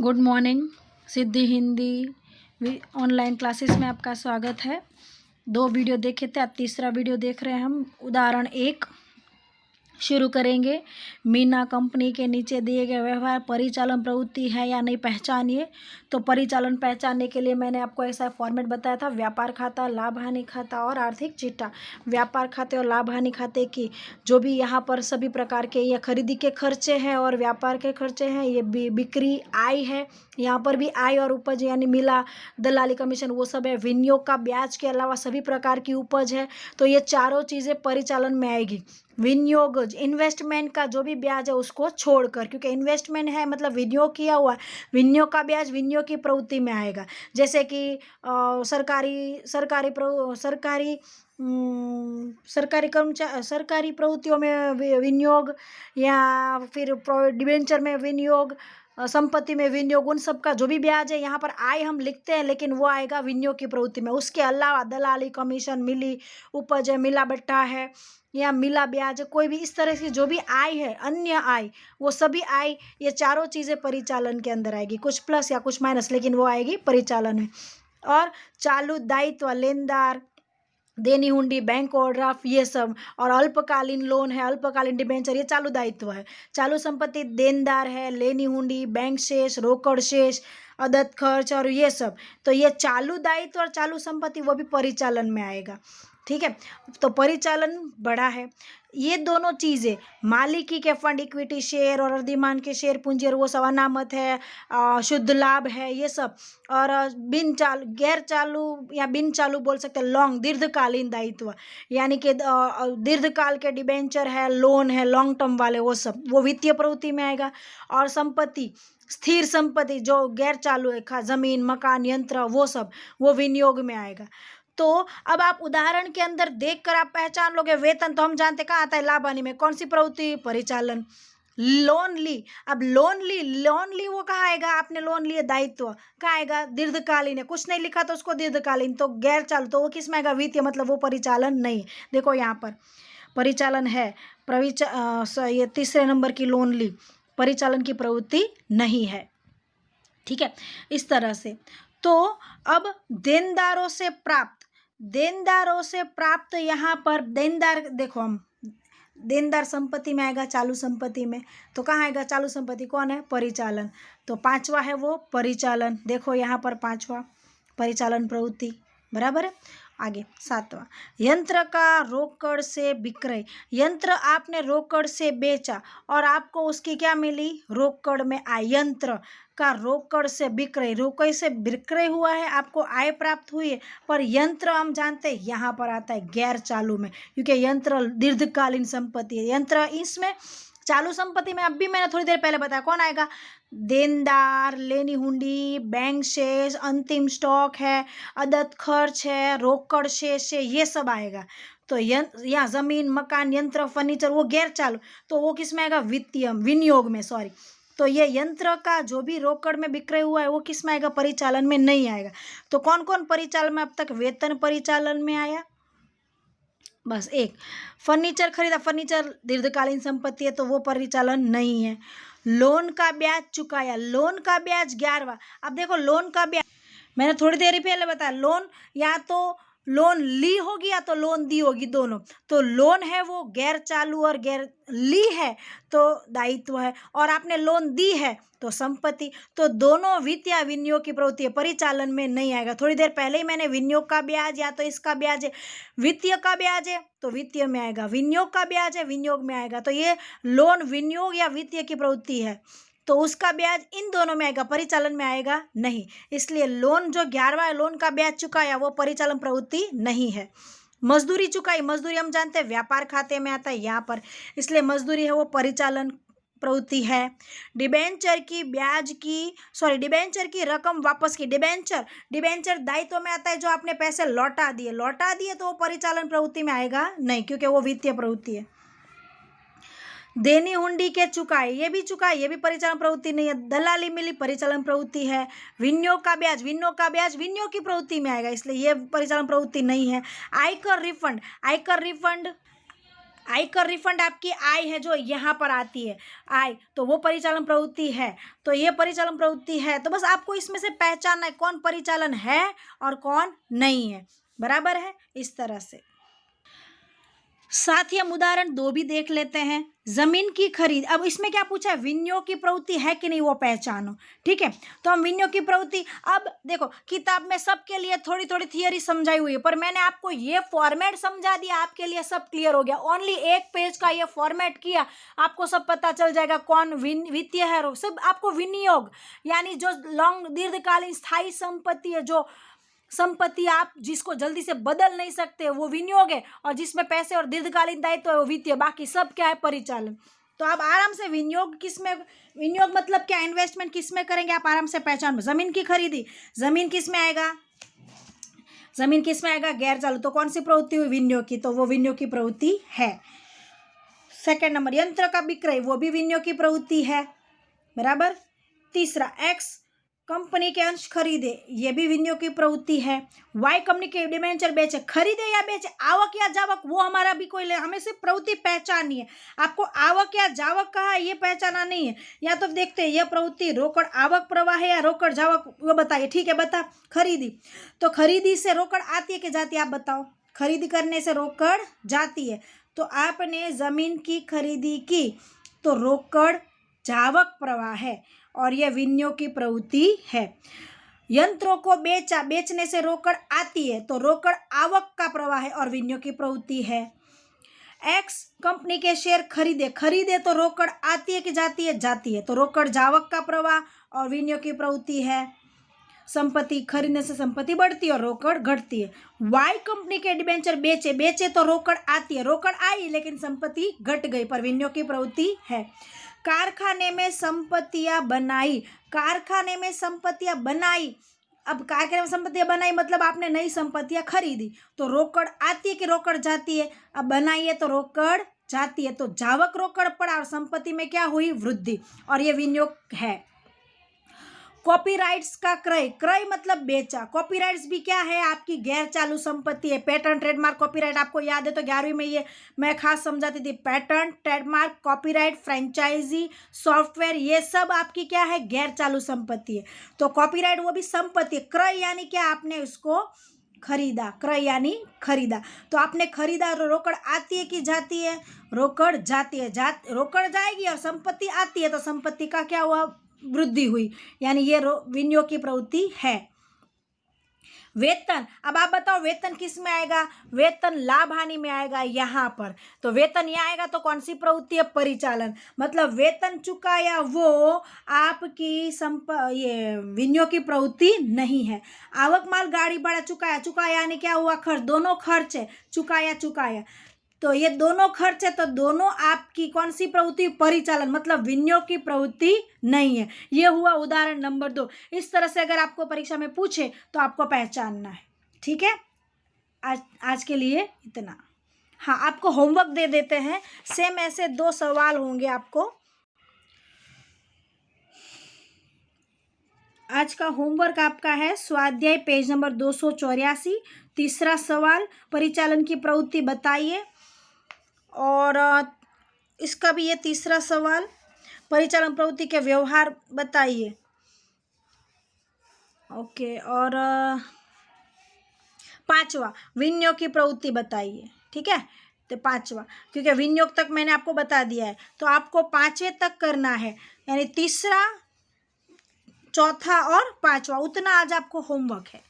Good morning. Siddhi Hindi online classes में आपका स्वागत है। 2 वीडियो देखे थे, अब तीसरा वीडियो देख रहे हैं हम। उदाहरण 1 शुरू करेंगे। मीना कंपनी के नीचे दिए गए व्यवहार परिचालन प्रवृत्ति है या नहीं, पहचानिए। तो परिचालन पहचानने के लिए मैंने आपको ऐसा फॉर्मेट बताया था: व्यापार खाता, लाभ हानि खाता और आर्थिक चिट्ठा। व्यापार खाते और लाभ हानि खाते की जो भी यहाँ पर सभी प्रकार के ये खरीदी के खर्चे हैं और व्यापार के खर्चे हैं, ये बिक्री आय है, यहाँ पर भी आय और उपज यानी मिला, दलाली कमीशन, वो सब है। विनियोग का ब्याज के अलावा सभी प्रकार की उपज है। तो ये चारों चीज़ें परिचालन में आएगी। विनियोग इन्वेस्टमेंट का जो भी ब्याज है उसको छोड़कर, क्योंकि इन्वेस्टमेंट है मतलब विनियोग किया हुआ, विनियोग का ब्याज विनियोग की प्रवृत्ति में आएगा। जैसे कि सरकारी प्रवृत्तियों में विनियोग, या फिर डिबेंचर में विनियोग, संपत्ति में विनियोग, उन सब का जो भी ब्याज है यहाँ पर आय हम लिखते हैं, लेकिन वो आएगा विनियोग की प्रवृत्ति में। उसके अलावा दलाली कमीशन, मिली उपज है, मिला बट्टा है या मिला ब्याज, कोई भी इस तरह की जो भी आय है, अन्य आय, वो सभी आय, ये चारों चीज़ें परिचालन के अंदर आएगी। कुछ प्लस या कुछ माइनस, लेकिन वो आएगी परिचालन में। और चालू दायित्व, लेनदार, देनी हुंडी, बैंक ओवरड्राफ्ट, ये सब, और अल्पकालीन लोन है, अल्पकालीन डिबेंचर, ये चालू दायित्व है। चालू संपत्ति देनदार है, लेनी हुंडी, बैंक शेष, रोकड़ शेष, अदद खर्च और ये सब। तो ये चालू दायित्व और चालू संपत्ति वो भी परिचालन में आएगा। ठीक है, तो परिचालन बड़ा है। ये दोनों चीज़ें, मालिकी के फंड, इक्विटी शेयर और अधिमान के शेयर पूंजी और वो सब अनामत है, शुद्ध लाभ है, ये सब। और गैर चालू या बिन चालू बोल सकते हैं, लॉन्ग, दीर्घकालीन दायित्व, यानी कि दीर्घकाल के डिबेंचर है, लोन है, लॉन्ग टर्म वाले, वो सब, वो वित्तीय प्रवृत्ति में आएगा। और संपत्ति, स्थिर संपत्ति जो गैर चालू है, जमीन, मकान, यंत्र, वो सब, वो विनियोग में आएगा। तो अब आप उदाहरण के अंदर देखकर आप पहचान लोगे। वेतन तो हम जानते कहाँ आता है, लाभ हानि में। कौन सी प्रवृत्ति? परिचालन। लोन ली, अब लोन ली वो कहाँ आएगा? आपने लोन लिए, दायित्व कहाँ आएगा? दीर्घकालीन है, कुछ नहीं लिखा तो उसको दीर्घकालीन, तो गैर चालू, तो वो किस में आएगा? वित्तीय, मतलब वो परिचालन नहीं। देखो यहाँ पर परिचालन है, ये तीसरे नंबर की लोन ली, परिचालन की प्रवृत्ति नहीं है। ठीक है, इस तरह से। तो अब देनदारों से प्राप्त यहाँ पर देनदार, देखो हम देनदार संपत्ति में आएगा, चालू संपत्ति में। तो कहाँ आएगा? चालू संपत्ति कौन है? परिचालन। तो 5वां है वो परिचालन। देखो यहाँ पर 5वां परिचालन प्रवृत्ति, बराबर है। आगे 7वां, यंत्र का रोकड़ से विक्रय। यंत्र आपने रोकड़ से बेचा और आपको उसकी क्या मिली? रोकड़ में आय। यंत्र का रोकड़ से विक्रय, रोकड़ से विक्रय हुआ है, आपको आय प्राप्त हुई है। पर यंत्र हम जानते हैं यहाँ पर आता है गैर चालू में, क्योंकि यंत्र दीर्घकालीन संपत्ति है। यंत्र इसमें, चालू संपत्ति में अभी मैंने थोड़ी देर पहले बताया, कौन आएगा? देनदार, लेनी हुंडी, बैंक शेष, अंतिम स्टॉक है, अदद खर्च है, रोकड़ शेष है, ये सब आएगा। तो यहाँ जमीन, मकान, यंत्र, फर्नीचर, वो गैर चालू, तो वो किस में आएगा? वित्तीय, विनियोग में, सॉरी। तो ये यंत्र का जो भी रोकड़ में विक्रय हुआ है वो किस में आएगा? परिचालन में नहीं आएगा। तो कौन कौन परिचालन में अब तक? वेतन परिचालन में आया, बस एक। फर्नीचर खरीदा, फर्नीचर दीर्घकालीन संपत्ति है तो वो परिचालन नहीं है। लोन का ब्याज चुकाया, लोन का ब्याज 11वां। अब देखो लोन का ब्याज मैंने थोड़ी देर पहले बताया, लोन या तो लोन ली होगी या तो लोन दी होगी, दोनों। तो लोन है वो गैर चालू और गैर ली है तो दायित्व है, और आपने लोन दी है तो संपत्ति। तो दोनों वित्तीय विनियोग की प्रवृत्ति है, परिचालन में नहीं आएगा। थोड़ी देर पहले ही मैंने विनियोग का ब्याज या तो इसका ब्याज है, वित्तीय का ब्याज है तो वित्तीय में आएगा, विनियोग का ब्याज है विनियोग में आएगा। तो ये लोन विनियोग या वित्तीय की प्रवृत्ति है तो उसका ब्याज इन दोनों में आएगा, परिचालन में आएगा नहीं। इसलिए लोन जो 11वां है, लोन का ब्याज चुकाया, वो परिचालन प्रवृत्ति नहीं है। मजदूरी चुकाई, मजदूरी हम जानते हैं व्यापार खाते में आता है यहाँ पर, इसलिए मजदूरी है वो परिचालन प्रवृत्ति है। डिबेंचर की रकम वापस की, डिबेंचर दायित्व में आता है, जो आपने पैसे लौटा दिए तो वो परिचालन प्रवृत्ति में आएगा नहीं, क्योंकि वो वित्तीय प्रवृत्ति है। देनी हुंडी के चुकाए, ये भी परिचालन प्रवृत्ति नहीं है। दलाली मिली, परिचालन प्रवृत्ति है। विनियोग का ब्याज विनियोग की प्रवृत्ति में आएगा, इसलिए ये परिचालन प्रवृत्ति नहीं है। आयकर रिफंड आयकर रिफंड आपकी आय है जो यहाँ पर आती है, आय, तो वो परिचालन प्रवृत्ति है, तो ये परिचालन प्रवृत्ति है। तो बस आपको इसमें से पहचानना है कौन परिचालन है और कौन नहीं है, बराबर है, इस तरह से। साथ ही हम उदाहरण 2 भी देख लेते हैं। जमीन की खरीद, अब इसमें क्या पूछा है, विनियोग की प्रवृत्ति है कि नहीं वो पहचानो, ठीक है। तो हम विनियोग की प्रवृत्ति, अब देखो किताब में सबके लिए थोड़ी थोड़ी थियरी समझाई हुई है, पर मैंने आपको ये फॉर्मेट समझा दिया, आपके लिए सब क्लियर हो गया। ओनली एक पेज का ये फॉर्मेट किया, आपको सब पता चल जाएगा कौन वित्तीय है, सब आपको विनियोग यानी जो लॉन्ग दीर्घकालीन स्थायी संपत्ति है, जो संपत्ति आप जिसको जल्दी से बदल नहीं सकते वो विनियोग है, और जिसमें पैसे और दीर्घकालीन दायित्व है वो वित्तीय, बाकी सब क्या है, परिचालन। तो आप आराम से विनियोग किसमें, विनियोग मतलब क्या, इन्वेस्टमेंट किसमें करेंगे आप आराम से पहचान। जमीन की खरीदी, जमीन किसमें आएगा, जमीन किसमें आएगा, गैर चालू, तो कौन सी प्रवृत्ति हुई, विनियोग की, तो वो विनियोग की प्रवृत्ति है। सेकेंड नंबर, यंत्र का विक्रय, वो भी विनियोग की प्रवृत्ति है, बराबर। तीसरा, एक्स कंपनी के अंश खरीदे, ये भी विनियोग की प्रवृत्ति है। वाई कंपनी के डिबेंचर बेचे, खरीदे या बेचे, आवक या जावक, वो हमारा भी कोई हमें सिर्फ प्रवृत्ति पहचाननी है। आपको आवक या जावक कहा है ये पहचाना नहीं है, या तो देखते हैं यह प्रवृत्ति रोकड़ आवक प्रवाह है या रोकड़ जावक, वो बताइए, ठीक है, बता। खरीदी, तो खरीदी से रोकड़ आती है कि जाती है, आप बताओ। खरीदी करने से रोकड़ जाती है, तो आपने जमीन की खरीदी की तो रोकड़ जावक प्रवाह है और यह विनियोग की प्रवृत्ति है। यंत्रों को बेचा, बेचने से रोकड़ आती है तो रोकड़ आवक का प्रवाह है और विनियोग की प्रवृत्ति है। एक्स कंपनी के शेयर खरीदे, खरीदे तो रोकड़ आती है कि जाती है, जाती है, तो रोकड़ जावक का प्रवाह और विनियोग की प्रवृत्ति है। संपत्ति खरीदने से संपत्ति बढ़ती है और रोकड़ घटती है। वाई कंपनी के डिबेंचर बेचे, बेचे तो रोकड़ आती है, रोकड़ आई लेकिन संपत्ति घट गई, पर विनियोग की प्रवृत्ति है। कारखाने में संपत्तियां बनाई, कारखाने में संपत्तियां बनाई, अब कारखाने में संपत्तियां बनाई मतलब आपने नई संपत्तियां खरीदी, तो रोकड़ आती है कि रोकड़ जाती है, अब बनाई है तो रोकड़ जाती है, तो जावक रोकड़ पड़ा और संपत्ति में क्या हुई, वृद्धि, और ये विनियोग है। कॉपीराइट्स का क्रय, क्रय मतलब बेचा, कॉपीराइट्स भी क्या है, आपकी गैर चालू संपत्ति है। पेटेंट ट्रेडमार्क कॉपीराइट आपको याद है, तो 11वीं में ये मैं खास समझाती थी। Patent trademark copyright franchisee software, ये सब आपकी क्या है, गैर चालू संपत्ति है। तो कॉपीराइट वो भी संपत्ति, क्रय यानी क्या, आपने उसको खरीदा, क्रय यानी खरीदा, तो आपने खरीदा, रोकड़ आती है कि जाती है, रोकड़ जाती है, रोकड़ जाएगी और संपत्ति आती है तो संपत्ति का क्या हुआ, वृद्धि हुई, यानी ये विनियोग की प्रवृत्ति है। वेतन, अब आप बताओ वेतन किस में आएगा, वेतन लाभ हानि में आएगा यहाँ पर, तो वेतन यहाँ आएगा तो कौन सी प्रवृत्ति है, परिचालन, मतलब वेतन चुकाया वो आपकी ये विनियोग की प्रवृत्ति नहीं है। आवक माल गाड़ी भाड़ा चुकाया, चुकाया यानी क्या हुआ, खर्च, दोनों खर्च है, चुकाया चुकाया, तो ये दोनों खर्च है, तो दोनों आपकी कौन सी प्रवृत्ति, परिचालन, मतलब विनियोग की प्रवृत्ति नहीं है। ये हुआ उदाहरण नंबर 2। इस तरह से अगर आपको परीक्षा में पूछे तो आपको पहचानना है, ठीक है। आज के लिए इतना। हाँ, आपको होमवर्क दे देते हैं, सेम ऐसे 2 सवाल होंगे आपको। आज का होमवर्क आपका है स्वाध्याय पेज नंबर 284, तीसरा सवाल, परिचालन की प्रवृत्ति बताइए, और इसका भी ये तीसरा सवाल, परिचालन प्रवृत्ति के व्यवहार बताइए, ओके, और 5वां विनियोग की प्रवृत्ति बताइए, ठीक है। तो 5वां, क्योंकि विनियोग तक मैंने आपको बता दिया है, तो आपको 5वें तक करना है, यानी तीसरा, चौथा और 5वां, उतना आज आपको होमवर्क है।